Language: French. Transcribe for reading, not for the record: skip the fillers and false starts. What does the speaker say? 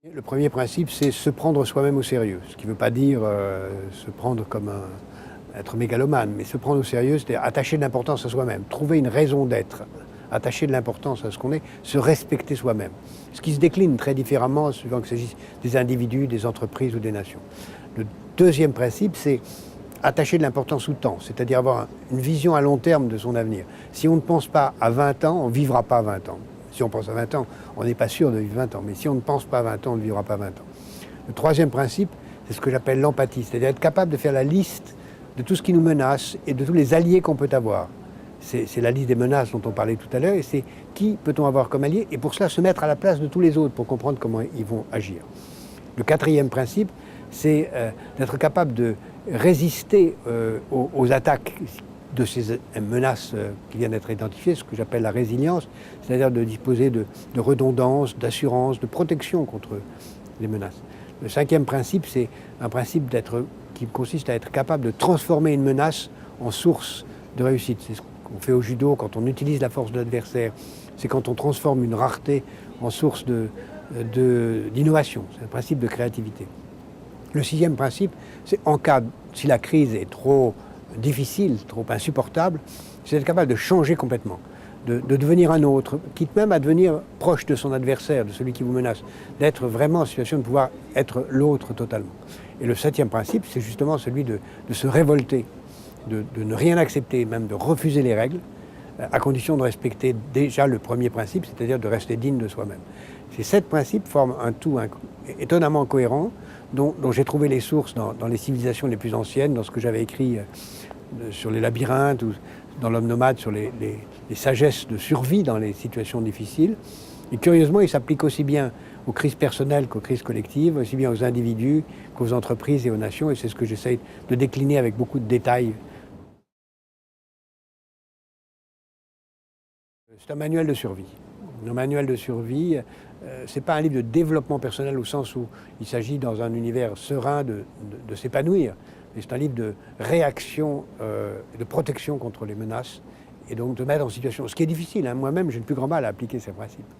Le premier principe, c'est se prendre soi-même au sérieux. Ce qui ne veut pas dire se prendre comme être mégalomane, mais se prendre au sérieux, c'est attacher de l'importance à soi-même, trouver une raison d'être, attacher de l'importance à ce qu'on est, se respecter soi-même. Ce qui se décline très différemment suivant qu'il s'agisse des individus, des entreprises ou des nations. Le deuxième principe, c'est attacher de l'importance au temps, c'est-à-dire avoir une vision à long terme de son avenir. Si on ne pense pas à 20 ans, on ne vivra pas 20 ans. Si on pense à 20 ans, on n'est pas sûr de vivre 20 ans. Mais si on ne pense pas à 20 ans, on ne vivra pas 20 ans. Le troisième principe, c'est ce que j'appelle l'empathie, c'est-à-dire être capable de faire la liste de tout ce qui nous menace et de tous les alliés qu'on peut avoir. C'est la liste des menaces dont on parlait tout à l'heure, et c'est qui peut-on avoir comme allié, et pour cela se mettre à la place de tous les autres pour comprendre comment ils vont agir. Le quatrième principe, c'est d'être capable de résister aux attaques de ces menaces qui viennent d'être identifiées, ce que j'appelle la résilience, c'est-à-dire de disposer de redondance, d'assurance, de protection contre les menaces. Le cinquième principe, c'est un principe qui consiste à être capable de transformer une menace en source de réussite. C'est ce qu'on fait au judo quand on utilise la force de l'adversaire. C'est quand on transforme une rareté en source d'innovation. C'est un principe de créativité. Le sixième principe, c'est si la crise est trop difficile, trop insupportable, c'est d'être capable de changer complètement, de devenir un autre, quitte même à devenir proche de son adversaire, de celui qui vous menace, d'être vraiment en situation de pouvoir être l'autre totalement. Et le septième principe, c'est justement celui de se révolter, de ne rien accepter, même de refuser les règles, à condition de respecter déjà le premier principe, c'est-à-dire de rester digne de soi-même. Ces 7 principes forment un tout étonnamment cohérent, dont j'ai trouvé les sources dans les civilisations les plus anciennes, dans ce que j'avais écrit sur les labyrinthes ou dans l'homme nomade, sur les sagesses de survie dans les situations difficiles. Et curieusement, il s'applique aussi bien aux crises personnelles qu'aux crises collectives, aussi bien aux individus qu'aux entreprises et aux nations, et c'est ce que j'essaye de décliner avec beaucoup de détails. C'est un manuel de survie. Un manuel de survie, ce n'est pas un livre de développement personnel au sens où il s'agit dans un univers serein de s'épanouir, mais c'est un livre de réaction, de protection contre les menaces et donc de mettre en situation, ce qui est difficile, hein. Moi-même j'ai le plus grand mal à appliquer ces principes.